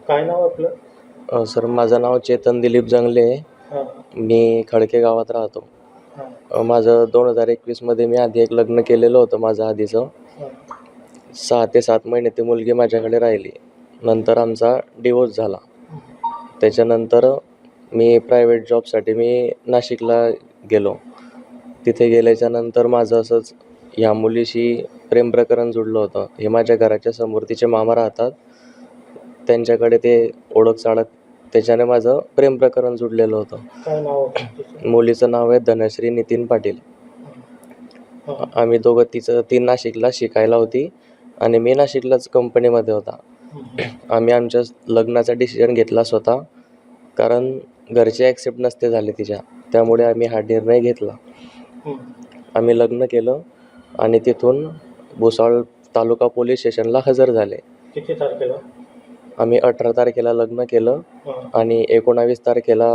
काय नाव आपलं? सर माझं नाव चेतन दिलीप जंगले आहे. हां, मी खडके गावात राहतो. हां, माझं 2021मध्ये मी आधी एक लग्न केलेलं होतं माझं आधीचं. हां, 6 ते 7 महिने ती मुलगी माझ्याकडे राहिली. नंतर आमचा डिवोर्स झाला. त्याच्यानंतर मी प्रायव्हेट जॉबसाठी नाशिकला गेलो. तिथे गेल्याच्यानंतर माझं असंच ह्या मुलीशी प्रेम प्रकरण जुळलं होतं. हे माझ्या घराच्या समोर तिचे मामा राहतात. त्यांच्याकडे ते ओळख-चाळख त्याच्याने माझं प्रेम प्रकरण जुळलेलं होतं. काय नाव होतं तिचं? मुलीचं नाव आहे धनश्री नितीन पाटील. हां, आम्ही दोघं ती नाशिकला शिकायला होती आणि मी नाशिकलाच कंपनीमध्ये होता. आम्ही आमच्या लग्नाचा डिसिजन घेतला स्वतः, कारण घरचे ॲक्सेप्ट नसते झाले तिच्या. त्यामुळे आम्ही हा निर्णय घेतला. आम्ही लग्न केलं आणि तिथून भुसावळ तालुका पोलीस स्टेशनला हजर झाले. किती तारखेला? आम्ही 18 तारखेला लग्न केलं हां, आणि 19 तारखेला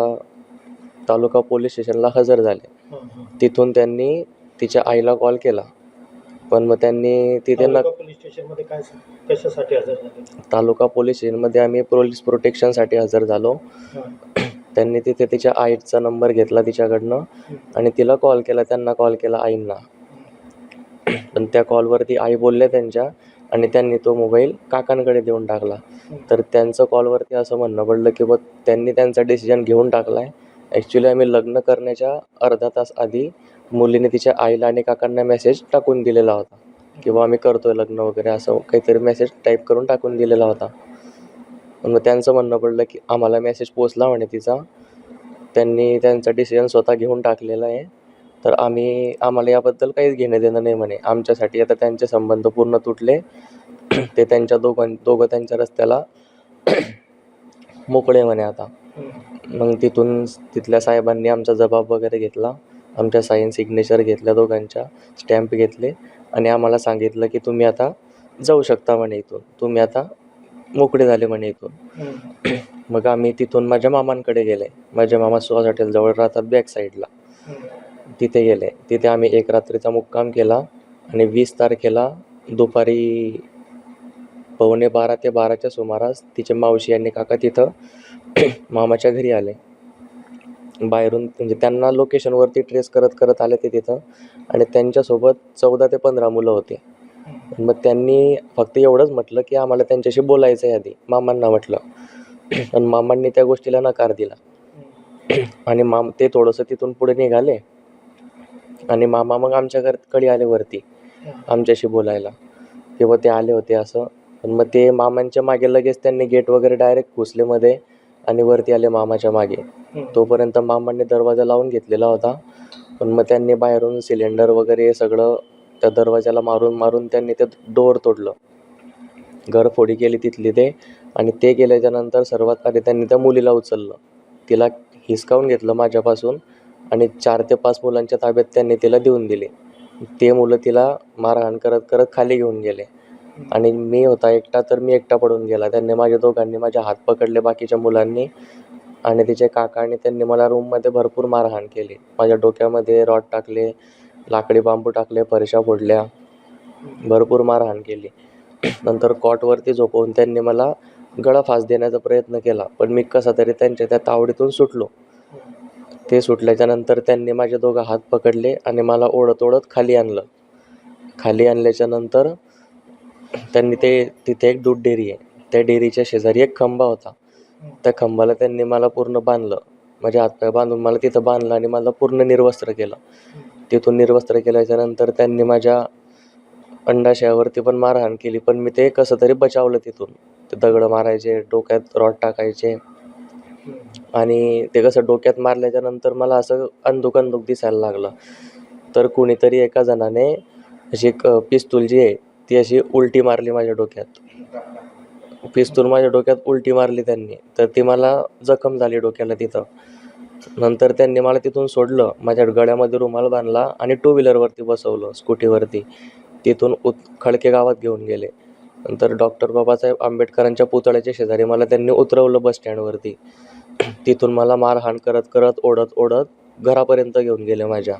तालुका पोलीस स्टेशनला हजर झाले. हां, हां. तिथून त्यांनी तिच्या आईला कॉल केला, पण मग त्यांनी तिथे तालुका पोलीस स्टेशनमध्ये काय कशासाठी हजर झाले? तालुका पोलीस स्टेशनमध्ये आम्ही पोलीस प्रोटेक्शनसाठी हजर झालो. हां, त्यांनी तिथे तिच्या आईचा नंबर घेतला तिच्याकडनं आणि तिला कॉल केला. त्यांना कॉल केला आईंना. पण त्या कॉलवरती आई बोलल्या त्यांच्या आणि त्यांनी तो मोबाईल काकांकडे देऊन टाकला. तर त्यांचं कॉलवरती असं म्हणणं पडलं की बघ त्यांनी त्यांचा डिसिजन घेऊन टाकला आहे. ॲक्च्युली आम्ही लग्न करण्याच्या अर्धा तास आधी मुलीने तिच्या आईला आणि काकांना मेसेज टाकून दिलेला होता की बा आम्ही करतोय लग्न वगैरे, असं काहीतरी मेसेज टाईप करून टाकून दिलेला होता. पण मग त्यांचं म्हणणं पडलं की आम्हाला मेसेज पोचला म्हणे तिचा, त्यांनी त्यांचा डिसिजन स्वतः घेऊन टाकलेला आहे. तर आम्हाला याबद्दल काहीच घेणं देणं नाही म्हणे. आमच्यासाठी आता त्यांचे संबंध पूर्ण तुटले. ते दोघं त्यांच्या रस्त्याला मोकळे म्हणे आता. मग तिथल्या साहेबांनी आमचा जबाब वगैरे घेतला. आमच्या साईन सिग्नेचर घेतल्या, दोघांच्या स्टॅम्प घेतले आणि आम्हाला सांगितलं की तुम्ही आता जाऊ शकता म्हणे इथून. तुम्ही आता मोकळे झाले म्हणे इथून. मग आम्ही तिथून माझ्या मामांकडे गेले. माझे मामा सुहास हॉटेलजवळ राहतात बॅक साईडला. तिथे गेले. तिथे आम्ही एक रात्रीचा मुक्काम केला आणि 20 तारखेला दुपारी 11:15 ते 12च्या सुमारास तिचे मावशी आणि काका तिथं मामाच्या घरी आले. बाहेरून म्हणजे त्यांना लोकेशनवरती ट्रेस करत करत आले ते तिथं आणि त्यांच्यासोबत 14 ते 15 मुलं होते. मग त्यांनी फक्त एवढंच म्हटलं की आम्हाला त्यांच्याशी बोलायचं आहे आधी. मामांना म्हटलं. पण मामांनी त्या गोष्टीला नकार दिला आणि ते थोडंसं तिथून पुढे निघाले आणि मामा मग आमच्या घराकडे आले वरती आमच्याशी बोलायला, किंवा ते आले होते असं. पण मग ते मामांच्या मागे लगेच त्यांनी गेट वगैरे डायरेक्ट घुसले मध्ये आणि वरती आले मामाच्या मागे. तोपर्यंत मामांनी दरवाजा लावून घेतलेला होता. पण मग त्यांनी बाहेरून सिलेंडर वगैरे सगळं त्या दरवाजाला मारून मारून त्यांनी ते डोअर तोडलं. घरफोडी केली तिथली ते. आणि ते केल्याच्यानंतर सर्वात आधी त्यांनी त्या मुलीला उचललं, तिला हिसकावून घेतलं माझ्यापासून आणि 4 ते 5 मुलांच्या ताब्यात त्यांनी तिला देऊन दिले. ते मुलं तिला मारहाण करत करत खाली घेऊन गेले आणि मी होता एकटा, तर मी एकटा पडून गेला. त्यांनी माझ्या दोघांनी माझे हात पकडले बाकीच्या मुलांनी आणि तिचे काका आणि त्यांनी मला रूममध्ये भरपूर मारहाण केली. माझ्या डोक्यामध्ये रॉड टाकले, लाकडी बांबू टाकले, फरशा फोडल्या, भरपूर मारहाण केली. नंतर कॉटवरती झोपवून त्यांनी मला गळफास देण्याचा प्रयत्न केला, पण मी कसा तरी त्यांच्या त्या तावडीतून सुटलो. ते सुटल्याच्या नंतर त्यांनी माझे दोघं हात पकडले आणि मला ओढत ओढत खाली आणलं. खाली आणल्याच्या नंतर त्यांनी तिथे एक दूध डेअरी आहे, त्या डेअरीच्या शेजारी एक खंबा होता. त्या खंबाला त्यांनी मला पूर्ण बांधलं, माझे हातपाय बांधून मला तिथं बांधलं आणि मला पूर्ण निर्वस्त्र केलं. तिथून निर्वस्त्र केल्याच्या नंतर त्यांनी माझ्या अंडाशयावरती पण मारहाण केली, पण मी ते कसं तरी बचावलं तिथून. ते दगड मारायचे, डोक्यात रॉड टाकायचे आणि ते कसं डोक्यात मारल्याच्या नंतर मला असं अंधुक अंधुक दिसायला लागलं. तर कुणीतरी एका जणाने अशी एक पिस्तूल जी आहे ती अशी उलटी मारली माझ्या डोक्यात. पिस्तूल माझ्या डोक्यात उलटी मारली त्यांनी, तर ती मला जखम झाली डोक्याला तिथं. नंतर त्यांनी मला तिथून सोडलं, माझ्या गळ्यामध्ये रुमाल बांधला आणि 2 व्हीलरवरती बसवलं, स्कूटीवरती. तिथून खडके गावात घेऊन गेले. नंतर डॉक्टर बाबासाहेब आंबेडकरांच्या पुतळ्याच्या शेजारी मला त्यांनी उतरवलं बस स्टँडवरती. तिथून मला मारहाण करत करत ओढत ओढत घरापर्यंत घेऊन गेले. माझ्या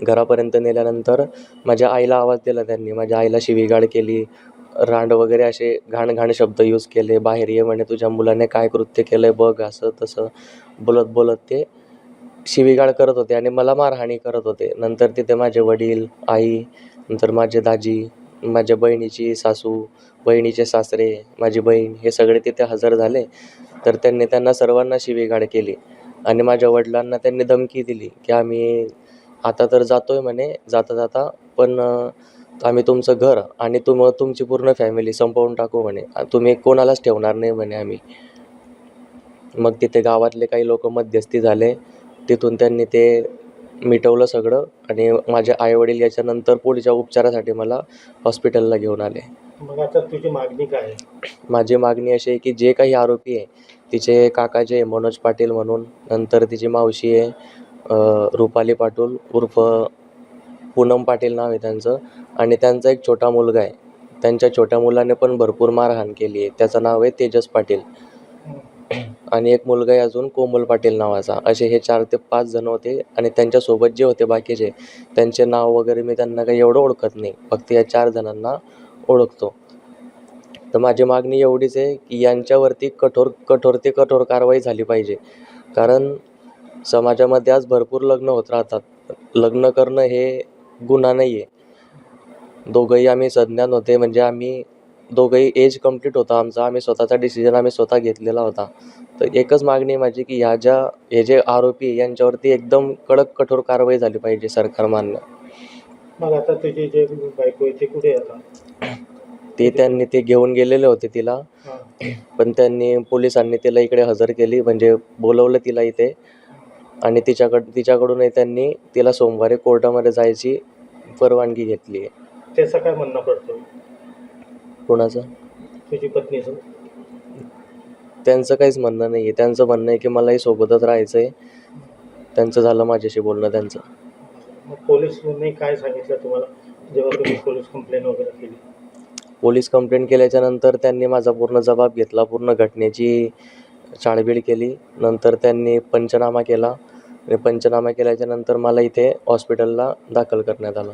घरापर्यंत नेल्यानंतर माझ्या आईला आवाज दिला त्यांनी, माझ्या आईला शिवीगाळ केली, रांड वगैरे असे घाण शब्द यूज केले. बाहेर ये म्हणे, तुझ्या मुलाने काय कृत्य केलंय बघ, असं तसं बोलत बोलत ते शिवीगाळ करत होते आणि मला मारहाणी करत होते. नंतर तिथे माझे वडील, आई, नंतर माझे दाजी, माझ्या बहिणीची सासू, बहिणीचे सासरे, माझी बहीण हे सगळे तिथे हजर झाले. तर त्यांनी त्यांना सर्वांना शिवीगाळ केली आणि माझ्या वडिलांना त्यांनी धमकी दिली की आम्ही आता तर जातोय म्हणे, जाता जाता पण आम्ही तुमचं घर आणि तुमची पूर्ण फॅमिली संपवून टाकू म्हणे, तुम्ही कोणालाच ठेवणार नाही म्हणे आम्ही. मग तिथे गावातले काही लोक मध्यस्थी झाले. तिथून त्यांनी ते मिटवलं सगळं आणि माझे आईवडील याच्यानंतर पुढच्या उपचारासाठी मला हॉस्पिटलला घेऊन आले. मग आता तुझी मागणी काय आहे? माझी मागणी अशी आहे की जे काही आरोपी आहे, तिचे काका जे आहे मनोज पाटील म्हणून, नंतर तिची मावशी आहे रुपाली पाटील उर्फ पूनम पाटील नाव आहे त्यांचं, आणि त्यांचा एक छोटा मुलगा आहे. त्यांच्या छोट्या मुलाने पण भरपूर मारहाण केली आहे. त्याचं नाव आहे तेजस पाटील. आणि एक मुलगा आहे अजून कोमल पाटील नावाचा. असे हे 4 ते 5 जण होते आणि त्यांच्यासोबत जे होते बाकीचे, त्यांचे नाव वगैरे मी त्यांना काही एवढं ओळखत नाही, फक्त या 4 जणांना ओळखतो. तर माझी मागणी एवढीच आहे की यांच्यावरती कठोर ते कठोर कारवाई झाली पाहिजे. कारण समाजामध्ये आज भरपूर लग्न होत राहतात. लग्न करणं हे गुन्हा नाही आहे. दोघंही आम्ही सज्ञान होते, म्हणजे आम्ही दोघंही एज कंप्लीट होता आमचा. आम्ही स्वतःचा डिसिजन आम्ही स्वतः घेतलेला होता. तर एकच मागणी आहे माझी की हे जे आरोपी आहे यांच्यावरती एकदम कडक कठोर कारवाई झाली पाहिजे सरकार मान्य. मग आता तुझी जे बायको आहे ती कुठे आहे आता? ते घेऊन गेलेले होते तिला, हां. पण पोलिसांनी तिला इकडे हजर केली, म्हणजे बोलवलं तिला इथे. आणि तिच्याकडूनही त्यांनी तिला सोमवारी कोर्टामध्ये जायची परवानगी घेतली आहे. त्याचं काय म्हणणं पडतं कोणाचं? तुझी पत्नीचं? त्यांचं काहीच म्हणणं नाही आहे. त्यांचं म्हणणं आहे की मलाही सोबतच राहायचं आहे. त्यांचं झालं माझ्याशी बोलणं त्यांचं. मग पोलिसांनी काय सांगितलं तुम्हाला जेव्हा तुम्ही पोलीस कंप्लेंट वगैरे केली? पोलीस कंप्लेंट केल्याच्या नंतर त्यांनी माझा पूर्ण जबाब घेतला, पूर्ण घटनेची छाळबीड केली. नंतर त्यांनी पंचनामा केला आणि पंचनामा केल्याच्या नंतर मला इथे हॉस्पिटलला दाखल करण्यात आलं.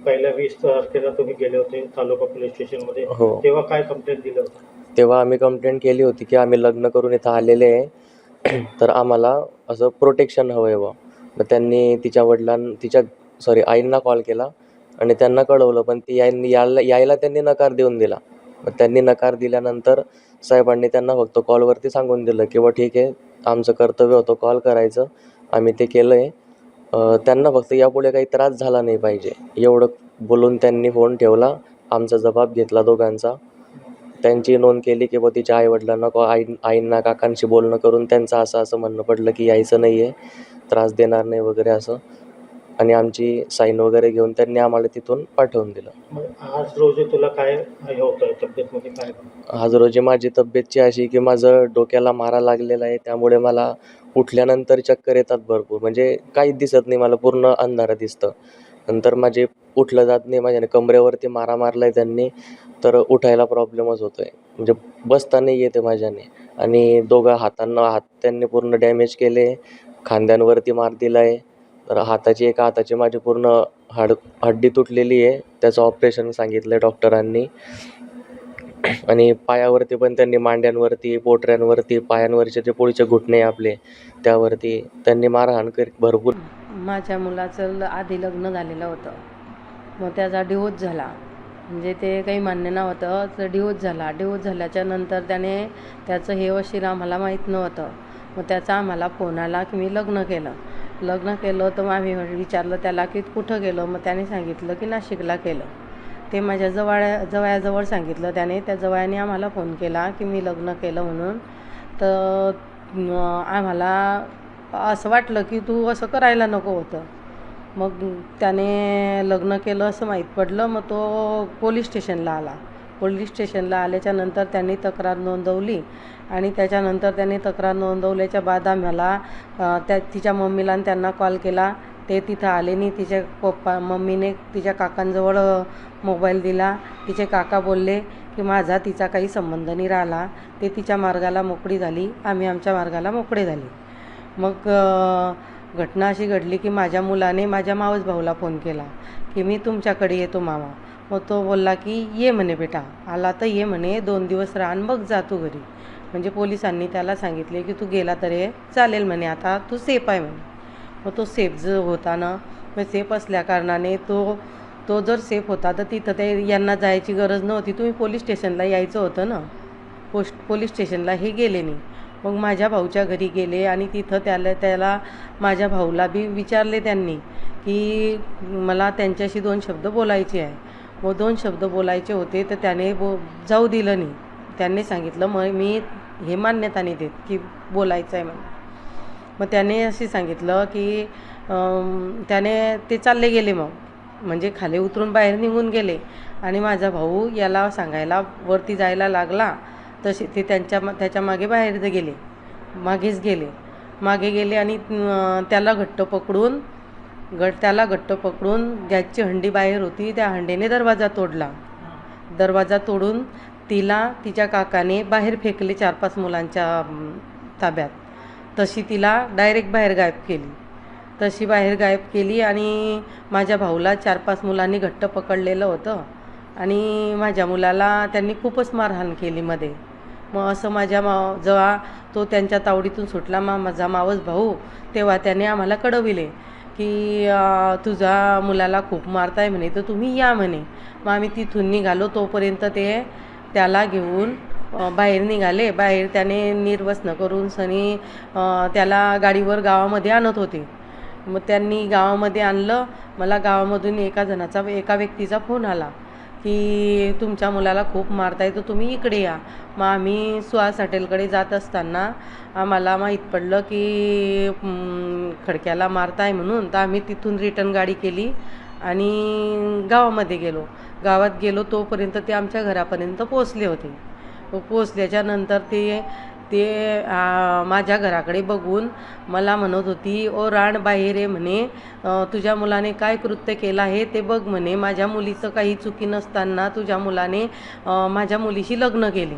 पहिल्या 20 तारखेला तुम्ही गेले होते तालुका पोलीस स्टेशनमध्ये, हो. तेव्हा काय कंप्लेंट दिलं होतं? तेव्हा आम्ही कंप्लेंट केली होती की आम्ही लग्न करून इथं आलेले आहे, तर आम्हाला असं प्रोटेक्शन हवं आहे बुवा. मग त्यांनी तिच्या आईंना कॉल केला आणि त्यांना कळवलं, पण ती यायला त्यांनी नकार देऊन दिला. मग त्यांनी नकार दिल्यानंतर साहेबांनी त्यांना फक्त कॉलवरती सांगून दिलं की बा ठीक आहे, आमचं कर्तव्य होतं कॉल करायचं, आम्ही ते केलं आहे. त्यांना फक्त यापुढे काही त्रास झाला नाही पाहिजे एवढं बोलून त्यांनी फोन ठेवला. आमचा जबाब घेतला दोघांचा. त्यांची नोंद केली की बा तिच्या आईवडिलांना आईंना काकांशी बोलणं करून त्यांचं असं म्हणणं पडलं की यायचं नाही आहे, त्रास देणार नाही वगैरे असं, आणि आमची साईन वगैरे घेऊन त्यांनी आम्हाला तिथून पाठवून दिलं. मग आज रोजी तुला काय हे होतं तब्येतमध्ये काय? आज रोजी माझी तब्येतची अशी की माझं डोक्याला मारा लागलेला आहे, त्यामुळे मला उठल्यानंतर चक्कर येतात भरपूर, म्हणजे काहीच दिसत नाही मला, पूर्ण अंधारं दिसतं. नंतर माझे उठलं जात नाही, माझ्याने कमरेवरती मारा मारला आहे त्यांनी, तर उठायला प्रॉब्लेमच होतो आहे, म्हणजे बसता नाही येते माझ्याने. आणि हात त्यांनी पूर्ण डॅमेज केले, खांद्यांवरती मार दिला आहे. तर एका हाताची माझी पूर्ण हड्डी तुटलेली आहे, त्याचं ऑपरेशन सांगितलं आहे डॉक्टरांनी. आणि पायावरती पण त्यांनी, मांड्यांवरती, पोटऱ्यांवरती, पायांवरचे जे पुढचे घुटणे आपले त्यावरती त्यांनी मारहाण भरपूर. माझ्या मुलाचं आधी लग्न झालेलं होतं, मग त्याचा डिवोर्स झाला, म्हणजे ते काही मान्य नव्हतं, तर डिवोर्स झाला. डिवोर्स झाल्याच्या नंतर त्याचं हे वशीर आम्हाला माहीत नव्हतं. मग त्याचा आम्हाला फोन आला की मी लग्न केलं. तर मग आम्ही विचारलं त्याला की कुठं केलं, मग त्याने सांगितलं की नाशिकला केलं. ते माझ्या जवळजवळ सांगितलं त्याने. त्या जवळने आम्हाला फोन केला की मी लग्न केलं म्हणून. तर आम्हाला असं वाटलं की तू असं करायला नको होतं. मग त्याने लग्न केलं असं माहीत पडलं. मग तो पोलीस स्टेशनला आला. पोलीस स्टेशनला आल्याच्यानंतर त्यांनी तक्रार नोंदवली आणि त्याच्यानंतर त्यांनी तक्रार नोंदवल्याच्या बाद आम्हाला तिच्या मम्मीला आणि त्यांना कॉल केला. ते तिथं आले नाही. मम्मीने तिच्या काकांजवळ मोबाईल दिला. तिचे काका बोलले की माझा तिचा काही संबंध नाही राहिला. ते तिच्या मार्गाला मोकळी झाली, आम्ही आमच्या मार्गाला मोकळे झाले. मग घटना अशी घडली की माझ्या मुलाने माझ्या मावस भाऊला फोन केला की मी तुमच्याकडे येतो मामा. मग तो बोलला की ये म्हणे बेटा, आला तर ये म्हणे, 2 दिवस राहा आणि मग जा तू घरी. म्हणजे पोलिसांनी त्याला सांगितले की तू गेला तरी चालेल म्हणे, आता तू सेफ आहे म्हणे. मग तो सेफ जो होता ना, मग सेफ असल्याकारणाने तो तो जर सेफ होता तर तिथं ते यांना जायची गरज नव्हती. तुम्ही पोलीस स्टेशनला यायचं होतं ना. पोलीस स्टेशनला हे गेले नाही. मग माझ्या भाऊच्या घरी गेले आणि तिथं त्याला माझ्या भाऊला बी विचारले त्यांनी की मला त्यांच्याशी 2 शब्द बोलायचे आहे. मग 2 शब्द बोलायचे होते तर त्याने जाऊ दिलं नाही. त्यांनी सांगितलं मग मी हे मान्यता नाही देत की बोलायचं आहे म्हणून. मग त्याने असे सांगितलं की त्याने ते चालले गेले. मग म्हणजे खाली उतरून बाहेर निघून गेले आणि माझा भाऊ याला सांगायला वरती जायला लागला तसे ते त्याच्या मागे बाहेर गेले, मागे गेले आणि त्याला घट्ट पकडून गॅसची हंडी बाहेर होती, त्या हंडीने दरवाजा तोडून तिला तिच्या काकाने बाहेर फेकले 4-5 मुलांच्या ताब्यात. तशी तिला डायरेक्ट बाहेर गायब केली आणि माझ्या भाऊला 4-5 मुलांनी घट्ट पकडलेलं होतं आणि माझ्या मुलाला त्यांनी खूपच मारहाण केली मध्ये. मग असं जेव्हा तो त्यांच्या तावडीतून सुटला माझा मावस भाऊ, तेव्हा त्याने आम्हाला कळविले की तुझ्या मुलाला खूप मारताय म्हणे, तर तुम्ही या म्हणे. मग आम्ही तिथून निघालो. तोपर्यंत ते त्याला घेऊन बाहेर निघाले. बाहेर त्याने निर्वसन करून त्याला गाडीवर गावामध्ये आणत होते. मग त्यांनी गावामध्ये आणलं. मला गावामधून एका व्यक्तीचा फोन आला की तुमच्या मुलाला खूप मारताय तर तुम्ही इकडे या. मग आम्ही सुहास हॉटेलकडे जात असताना आम्हाला माहीत पडलं की खडक्याला मारताय म्हणून. तर आम्ही तिथून रिटर्न गाडी केली आणि गावात गेलो तोपर्यंत ते आमच्या घरापर्यंत पोचले होते. पोचल्याच्या नंतर ते माझ्या घराकडे बघून मला म्हणत होती, ओ राण बाहेर आहे म्हणे, तुझ्या मुलाने काय कृत्य केलं आहे ते बघ म्हणे. माझ्या मुलीचं काही चुकी नसताना तुझ्या मुलाने माझ्या मुलीशी लग्न केले.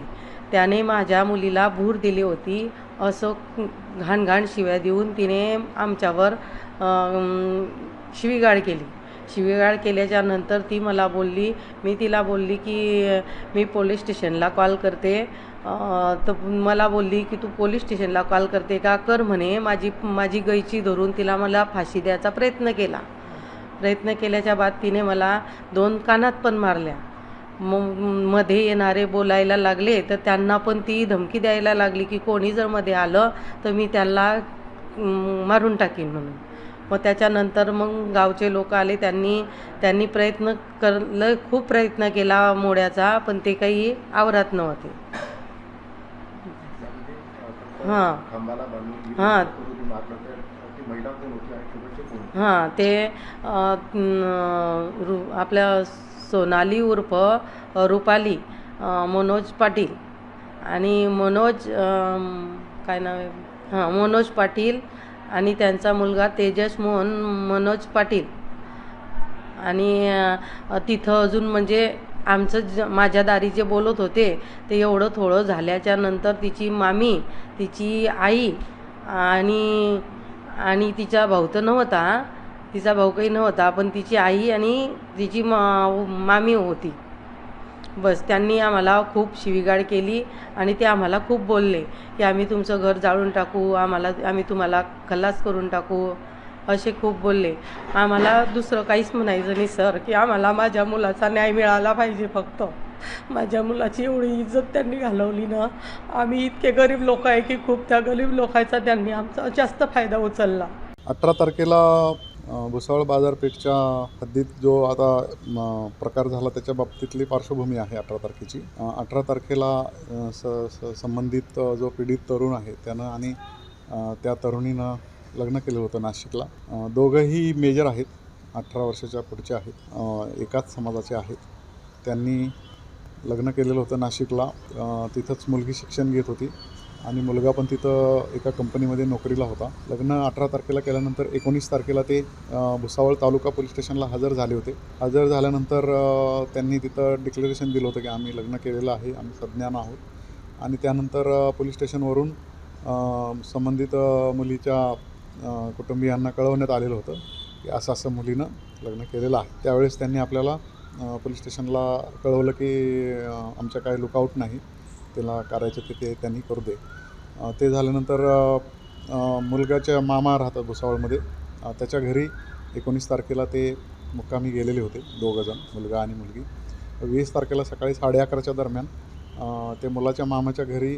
त्याने माझ्या मुलीला भूर दिली होती असं घाण शिव्या देऊन तिने आमच्यावर शिवीगाळ केल्याच्या नंतर ती मी तिला बोलली की मी पोलीस स्टेशनला कॉल करते. तर मला बोलली की तू पोलीस स्टेशनला कॉल करते का, कर म्हणे. माझी गैची धरून मला फाशी द्यायचा प्रयत्न केल्याच्या बाद तिने मला 2 कानात पण मारल्या. मध्ये येणारे बोलायला लागले तर त्यांना पण ती धमकी द्यायला लागली की कोणी जर मध्ये आलं तर मी त्याला मारून टाकीन म्हणून. मग त्याच्यानंतर गावचे लोक आले. त्यांनी खूप प्रयत्न केला मोड्याचा, पण ते काही आवरत नव्हते. ते आपल्या सोनाली उर्फ रुपाली मनोज पाटील आणि मनोज पाटील आणि त्यांचा मुलगा तेजस मोहन मनोज पाटील. आणि तिथं अजून म्हणजे माझ्या दारी जे बोलत होते ते एवढं थोडं झाल्याच्या नंतर तिची मामी, तिची आई आणि तिचा भाऊ तर नव्हता, तिचा भाऊ काही नव्हता, पण तिची आई आणि तिची मामी होती. बस त्यांनी आम्हाला खूप शिवीगाळ केली आणि ते आम्हाला खूप बोलले की आम्ही तुमचं घर जाळून टाकू, आम्ही तुम्हाला खल्लास करून टाकू, असे खूप बोलले. आम्हाला दुसरं काहीच म्हणायचं नाही सर, की आम्हाला माझ्या मुलाचा न्याय मिळाला पाहिजे. फक्त माझ्या मुलाची एवढी इज्जत त्यांनी घालवली ना. आम्ही इतके गरीब लोक आहे की खूप त्या गरीब लोकांचा त्यांनी आमचा जास्त फायदा उचलला. 18 तारखेला भुसावळ बाजारपेठच्या हद्दीत जो आता प्रकार झाला त्याच्या बाबतीतली पार्श्वभूमी आहे 18 तारखेची. 18 तारखेला संबंधित जो पीडित तरुण आहे त्यानं आणि त्या तरुणीनं लग्न केलं होतं नाशिकला. दोघंही मेजर आहेत, 18 वर्षाच्या पुढचे आहेत, एकाच समाजाचे आहेत. त्यांनी लग्न केलेलं होतं नाशिकला. तिथंच मुलगी शिक्षण घेत होती आणि मुलगा पण तिथं एका कंपनीमध्ये नोकरीला होता. लग्न 18 तारखेला केल्यानंतर 19 तारखेला ते भुसावळ तालुका पोलीस स्टेशनला हजर झाले होते. हजर झाल्यानंतर त्यांनी तिथं डिक्लेरेशन दिलं होतं की आम्ही लग्न केलेलं आहे, आम्ही सज्ञान आहोत. आणि त्यानंतर पोलीस स्टेशनवरून संबंधित मुलीच्या कुटुंबियांना कळवण्यात आलेलं होतं की असं मुलीनं लग्न केलेलं आहे. त्यावेळेस त्यांनी आपल्याला पोलीस स्टेशनला कळवलं की आमच्या काय लुकआउट नाही, त्याला करायचं ते त्यांनी करू दे. ते झाल्यानंतर मुलगाच्या मामा राहतात भुसावळमध्ये, त्याच्या घरी 19 तारखेला ते मुक्कामी गेलेले होते, दोघंजण, मुलगा आणि मुलगी. 20 तारखेला सकाळी 11:30च्या दरम्यान ते मुलाच्या मामाच्या घरी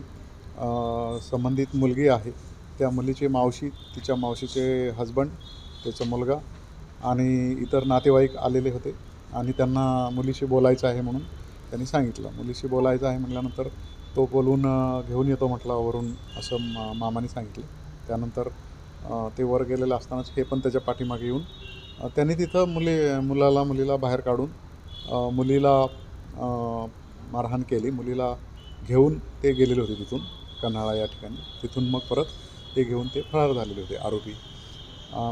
संबंधित मुलगी आहे, त्या मुलीची मावशी, तिच्या मावशीचे हजबंड, त्याचा मुलगा आणि इतर नातेवाईक आलेले होते आणि त्यांना मुलीशी बोलायचं आहे म्हणून त्यांनी सांगितलं. मुलीशी बोलायचं आहे म्हटल्यानंतर तो बोलून घेऊन येतो म्हटला वरून, असं मामाने सांगितलं. त्यानंतर ते वर गेलेलं असतानाच हे पण त्याच्या पाठीमागे येऊन त्यांनी तिथं मुलीला बाहेर काढून मुलीला मारहाण केली. मुलीला घेऊन ते गेलेले होते तिथून कन्हाळा या ठिकाणी. तिथून मग परत ते घेऊन ते फरार झालेले होते आरोपी.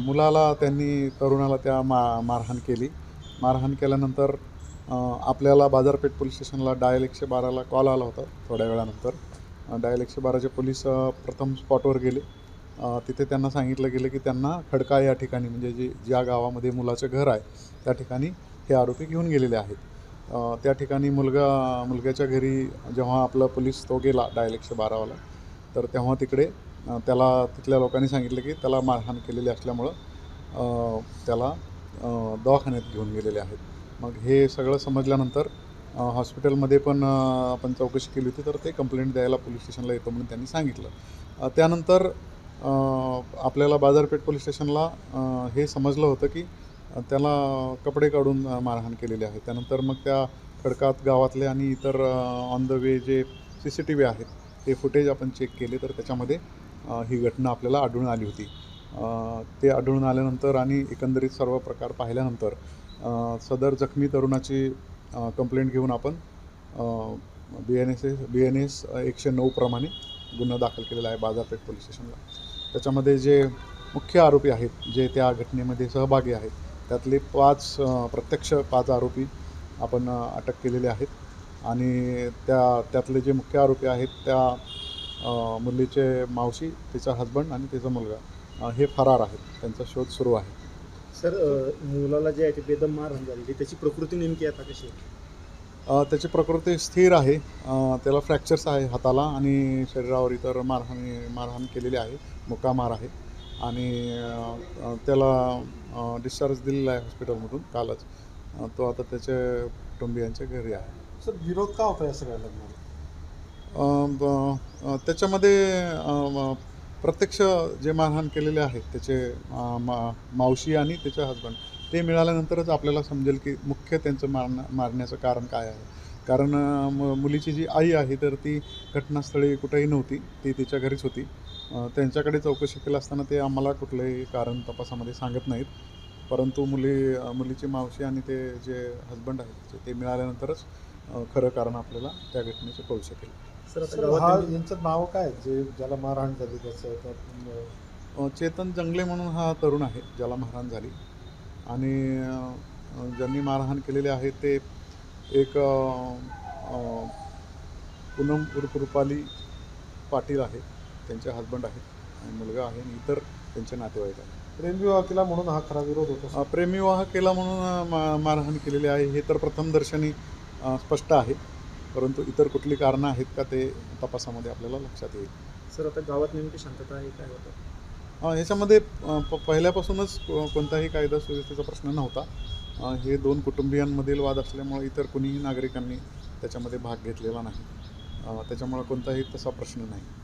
मुलाला त्यांनी, तरुणाला त्या मारहाण केली. मारहाण केल्यानंतर आपल्याला बाजारपेठ पोलीस स्टेशनला डायल 112ला कॉल आला होता. थोड्या वेळानंतर डायल 112चे पोलीस प्रथम स्पॉटवर गेले. तिथे त्यांना सांगितलं गेलं की त्यांना खडका या ठिकाणी, म्हणजे ज्या गावामध्ये मुलाचं घर आहे त्या ठिकाणी हे आरोपी घेऊन गेलेले आहेत. त्या ठिकाणी मुलग्याच्या घरी जेव्हा आपला पोलीस तो गेला डायल 112वाला, तर तेव्हा तिकडे त्याला तिथल्या लोकांनी सांगितलं की त्याला मारहाण केलेली असल्यामुळं त्याला दवाखान्यात घेऊन गेलेले आहेत. मग हे सगळं समजल्यानंतर हॉस्पिटलमध्ये पण आपण चौकशी केली होती, तर ते कंप्लेंट द्यायला पोलीस स्टेशनला येतो म्हणून त्यांनी सांगितलं. त्यानंतर आपल्याला बाजारपेठ पोलीस स्टेशनला हे समजलं होतं की त्याला कपडे काढून मारहाण केलेली आहे. त्यानंतर मग त्या खडकात गावातले आणि इतर ऑन द वे जे CCTV आहेत ते फुटेज आपण चेक केले, तर त्याच्यामध्ये ही घटना आपल्याला आढळून आली होती. ते आढळून आल्यानंतर आणि एकंदरीत सर्व प्रकार पाहिल्यानंतर सदर जखमी तरुणाची कंप्लेंट घेऊन आपण BNS 109 प्रमाणे गुन्हा दाखल केलेला आहे बाजारपेठ पोलीस स्टेशनला. त्याच्यामध्ये जे मुख्य आरोपी आहेत, जे त्या घटनेमध्ये सहभागी आहेत, त्यातले प्रत्यक्ष 5 आरोपी आपण अटक केलेले आहेत आणि त्यातले जे मुख्य आरोपी आहेत त्या मुलीचे मावशी, तिचा हजबंड आणि तिचा मुलगा हे फरार आहेत. त्यांचा शोध सुरू आहे. सर, मुलाला जे आहे ते बेदम मारहाण झालेली, त्याची प्रकृती नेमकी आता कशी आहे? त्याची प्रकृती स्थिर आहे. त्याला फ्रॅक्चर्स आहे हाताला आणि शरीरावर इतर मारहाण केलेली आहे, मुक्का मार आहे आणि त्याला डिस्चार्ज दिलेला आहे हॉस्पिटलमधून कालच. तो आता त्याच्या कुटुंबियांच्या घरी आहे. सर, विरोध का होता या सगळ्या लग्नाला? त्याच्यामध्ये प्रत्यक्ष जे मारहाण केलेले आहेत त्याचे मावशी आणि त्याचे हजबंड, ते मिळाल्यानंतरच आपल्याला समजेल की मुख्य त्यांचं मारण्याचं कारण काय आहे. कारण मुलीची जी आई आहे तर ती घटनास्थळी कुठेही नव्हती, ती तिच्या घरीच होती. त्यांच्याकडे चौकशी केली असताना ते आम्हाला कुठलंही कारण तपासामध्ये सांगत नाहीत. परंतु मुलीची मावशी आणि ते जे हजबंड आहेत ते मिळाल्यानंतरच खरं कारण आपल्याला त्या घटनेचं कळू शकेल. सर, यांचं नाव काय, जे ज्याला मारहाण झाली त्याचं? चेतन जंगले म्हणून हा तरुण आहे ज्याला मारहाण झाली आणि ज्यांनी मारहाण केलेले आहे ते एक पूनम उर्फ रुपाली पाटील आहे, त्यांचे हजबंड आहेत आणि मुलगा आहे आणि इतर त्यांचे नातेवाईक आहेत. प्रेमविवाह केला म्हणून हा खरा विरोध होता? प्रेमविवाह केला म्हणून मारहाण केलेली आहे हे तर प्रथमदर्शनी स्पष्ट आहे, परंतु इतर कुठली कारणं आहेत का ते तपासामध्ये आपल्याला लक्षात येईल. सर, आता गावात नेमकी शांतता आहे, काय होतं? ह्याच्यामध्ये पहिल्यापासूनच कोणताही कायदा सुव्यवस्थेचा प्रश्न नव्हता. हे 2 कुटुंबियांमधील वाद असल्यामुळे इतर कुणीही नागरिकांनी त्याच्यामध्ये भाग घेतलेला नाही. त्याच्यामुळे कोणताही तसा प्रश्न नाही.